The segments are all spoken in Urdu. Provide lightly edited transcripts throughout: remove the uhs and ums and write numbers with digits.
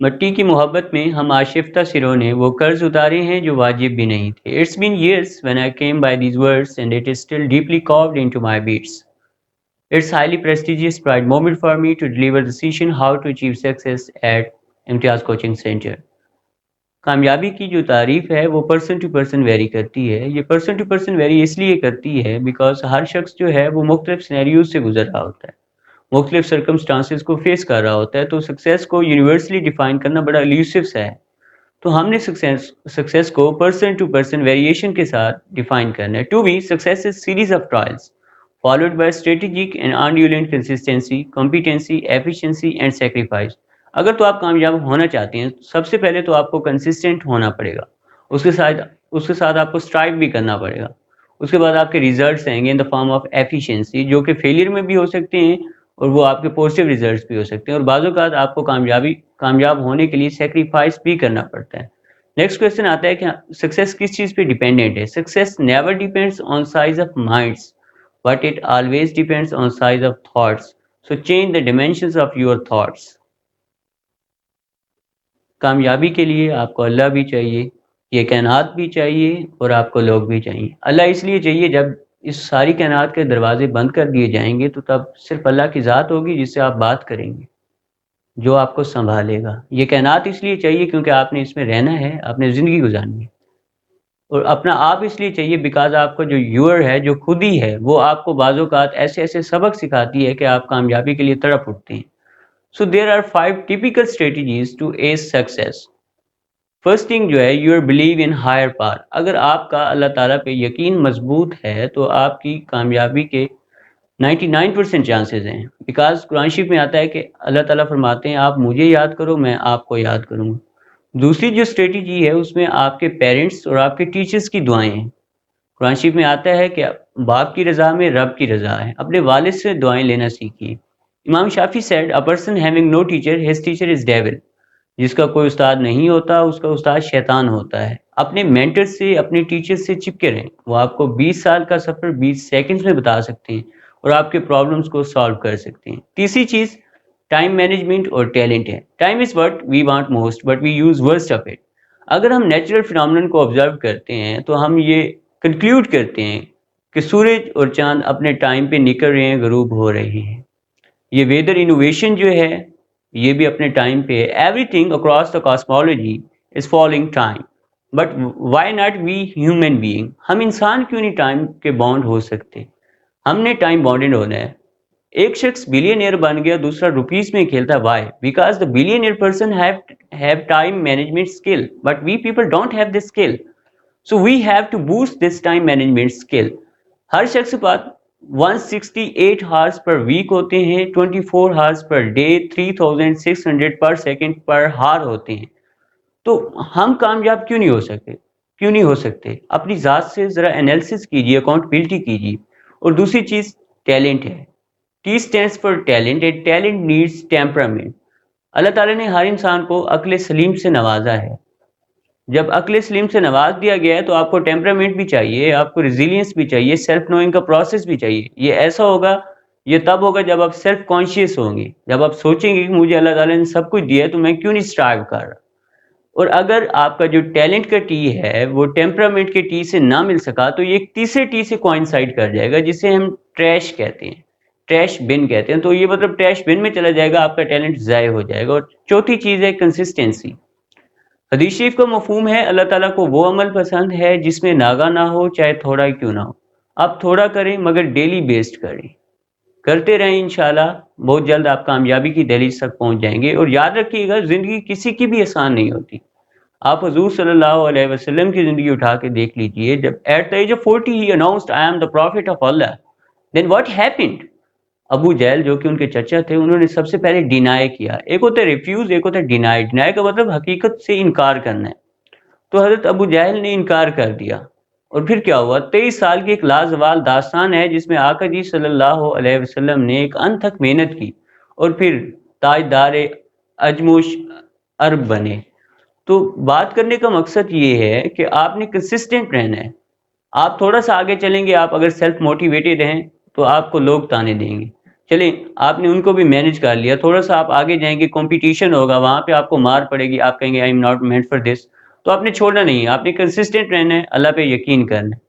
مٹی کی محبت میں ہم آشفتہ سروں نے وہ قرض اتارے ہیں جو واجب بھی نہیں تھے. It's been years when I came by these words and it is still deeply carved into my beats. It's highly prestigious pride moment for me to deliver the session how to achieve success at Imtiaz coaching centre. کامیابی کی جو تعریف ہے وہ پرسن ٹو پرسن ویری کرتی ہے. یہ پرسن ٹو پرسن ویری اس لیے کرتی ہے بیکاز ہر شخص جو ہے وہ مختلف سینیریوز سے گزر رہا ہوتا ہے, مختلف سرکمسٹانسز کو فیس کر رہا ہوتا ہے, تو سکسیس کو یونیورسلی ڈیفائن کرنا بڑا ایلیوسو سا ہے. تو ہم نے سکسیس کو پرسن ٹو پرسن ویریشن کے ساتھ ڈیفائن کرنا ہے. To be success is series of trials followed by strategic and unrelenting consistency, competency, efficiency and sacrifice. اگر تو آپ کامیاب ہونا چاہتے ہیں سب سے پہلے تو آپ کو کنسسٹنٹ ہونا پڑے گا, اس کے ساتھ آپ کو اسٹرائیو بھی کرنا پڑے گا. اس کے بعد آپ کے ریزلٹس آئیں گے ان دا فارم آف ایفیشینسی, جو کہ فیلئر میں بھی ہو سکتے ہیں اور وہ آپ کے پازیٹیو ریزلٹس بھی ہو سکتے ہیں, اور بعض اوقات آپ کو کامیاب ہونے کے لیے سیکریفائس بھی کرنا پڑتا ہے. نیکسٹ کویشچن آتا ہے کہ سکسیس کس چیز پہ ڈیپینڈنٹ ہے. Success never depends on size of minds but it always depends on size of thoughts. So change the dimensions of your thoughts. کامیابی کے لیے آپ کو اللہ بھی چاہیے, یہ کائنات بھی چاہیے اور آپ کو لوگ بھی چاہیے. اللہ اس لیے چاہیے جب اس ساری کائنات کے دروازے بند کر دیے جائیں گے تو تب صرف اللہ کی ذات ہوگی جس سے آپ بات کریں گے, جو آپ کو سنبھالے گا. یہ کائنات اس لیے چاہیے کیونکہ آپ نے اس میں رہنا ہے, آپ نے زندگی گزارنی ہے. اور اپنا آپ اس لیے چاہیے بیکاز آپ کا جو یور ہے, جو خود ہی ہے, وہ آپ کو بعض اوقات ایسے ایسے سبق سکھاتی ہے کہ آپ کامیابی کے لیے تڑپ اٹھتے ہیں. So there are 5 typical strategies to ease success. First thing جو ہے your believe in higher power. اگر آپ کا اللہ تعالیٰ پہ یقین مضبوط ہے تو آپ کی کامیابی کے 99% چانسز ہیں, بیکاز قرآن شریف میں آتا ہے کہ اللہ تعالیٰ فرماتے ہیں آپ مجھے یاد کرو میں آپ کو یاد کروں گا. دوسری جو اسٹریٹجی ہے اس میں آپ کے پیرنٹس اور آپ کے ٹیچرز کی دعائیں ہیں. قرآن شریف میں آتا ہے کہ باپ کی رضا میں رب کی رضا ہے, اپنے والد سے دعائیں لینا سیکھیے. امام شافعی said a person having no teacher his teacher is devil. جس کا کوئی استاد نہیں ہوتا اس کا استاد شیطان ہوتا ہے. اپنے مینٹر سے اپنے ٹیچر سے چپکے رہیں, وہ آپ کو 20 سال کا سفر 20 سیکنڈز میں بتا سکتے ہیں اور آپ کے پرابلمس کو سالو کر سکتے ہیں. تیسری چیز ٹائم مینجمنٹ اور ٹیلنٹ ہے. Time is what we want most but we use worst of it. اگر ہم نیچرل فینومینن کو آبزرو کرتے ہیں تو ہم یہ کنکلیوڈ کرتے ہیں کہ سورج اور چاند اپنے ٹائم پہ نکل رہے ہیں, غروب ہو رہے ہیں. یہ ویدر انوویشن جو ہے یہ بھی اپنے ٹائم پہ ہے. Everything across the cosmology is following time, but why not we human being. ہم انسان کیوں نہیں ٹائم کے باؤنڈ ہو سکتے؟ ہم نے ٹائم باؤنڈڈ ہونا ہے. ایک شخص بلینئر بن گیا, دوسرا روپیز میں کھیلتا. Why? Because the billionaire person have time management skill but we people don't have this skill. So we have to boost this time management skill. ہر شخص کے پاس 168 ہارس پر ویک ہوتے ہیں, 24 hours per day, 3600 per second per hour ہوتے ہیں. تو ہم کامیاب کیوں نہیں ہو سکتے؟ اپنی ذات سے ذرا انالیسس کیجیے, اکاؤنٹبلٹی کیجیے. اور دوسری چیز ٹیلنٹ ہے. T stands for talent and talent needs temperament. اللہ تعالیٰ نے ہر انسان کو عقل سلیم سے نوازا ہے. جب عقل سلیم سے نواز دیا گیا ہے تو آپ کو ٹیمپرامنٹ بھی چاہیے, آپ کو ریزیلینس بھی چاہیے, سیلف نوئنگ کا پروسیس بھی چاہیے. یہ ایسا ہوگا, یہ تب ہوگا جب آپ سیلف کانشیس ہوں گے, جب آپ سوچیں گے کہ مجھے اللہ تعالیٰ نے سب کچھ دیا ہے تو میں کیوں نہیں اسٹرائیو کر رہا. اور اگر آپ کا جو ٹیلنٹ کا ٹی ہے وہ ٹیمپرامنٹ کے ٹی سے نہ مل سکا تو یہ ایک تیسرے ٹی سے کوائنسائڈ کر جائے گا جسے ہم ٹریش کہتے ہیں, ٹریش بن کہتے ہیں. تو یہ مطلب ٹریش بن میں چلا جائے گا, آپ کا ٹیلنٹ ضائع ہو جائے گا. اور چوتھی چیز ہے کنسسٹنسی. حدیث شریف کا مفہوم ہے اللہ تعالیٰ کو وہ عمل پسند ہے جس میں ناغہ نہ ہو, چاہے تھوڑا ہی کیوں نہ ہو. آپ تھوڑا کریں مگر ڈیلی بیسڈ کریں, کرتے رہیں, انشاءاللہ بہت جلد آپ کامیابی کی دہلیز تک پہنچ جائیں گے. اور یاد رکھیے گا زندگی کسی کی بھی آسان نہیں ہوتی. آپ حضور صلی اللہ علیہ وسلم کی زندگی اٹھا کے دیکھ لیجئے. جب at the age of 40 he announced I am the prophet of Allah, then what happened? ابو جہل جو کہ ان کے چچا تھے انہوں نے سب سے پہلے ڈینائی کیا. ایک ہوتا ہے ریفیوز, ایک ہوتا ہے ڈینائی. ڈینائی کا مطلب حقیقت سے انکار کرنا ہے. تو حضرت ابو جہل نے انکار کر دیا. اور پھر کیا ہوا؟ 23 سال کی ایک لازوال داستان ہے جس میں آقا جی صلی اللہ علیہ وسلم نے ایک انتھک محنت کی اور پھر تاجدار اجموش عرب بنے. تو بات کرنے کا مقصد یہ ہے کہ آپ نے کنسسٹنٹ رہنا ہے. آپ تھوڑا سا آگے چلیں گے, آپ اگر سیلف موٹیویٹڈ ہیں تو آپ کو لوگ تانے دیں گے, چلیں آپ نے ان کو بھی مینج کر لیا، تھوڑا سا آپ آگے جائیں گے، کمپٹیشن ہوگا، وہاں پہ آپ کو مار پڑے گی، آپ کہیں گے I am not meant for this, تو آپ نے چھوڑنا نہیں ہے، آپ نے کنسسٹنٹ رہنا ہے، اللہ پہ یقین کرنا ہے۔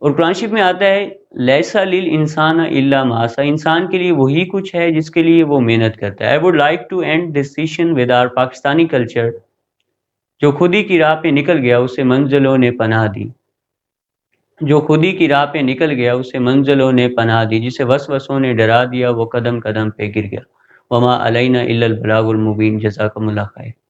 اور قرآن شریف میں آتا ہے لیسا للانسان الا ما سعی، انسان کے لیے وہی کچھ ہے جس کے لیے وہ محنت کرتا ہے۔ I would like to end this session with our Pakistani culture, جو خودی کی راہ پہ نکل گیا اسے منزلوں نے پناہ دی، جو خودی کی راہ پہ نکل گیا اسے منزلوں نے پناہ دی، جسے وسوسوں نے ڈرا دیا وہ قدم قدم پہ گر گیا۔ وما علینا الا البلاغ المبین۔ جزاکم اللہ خیر۔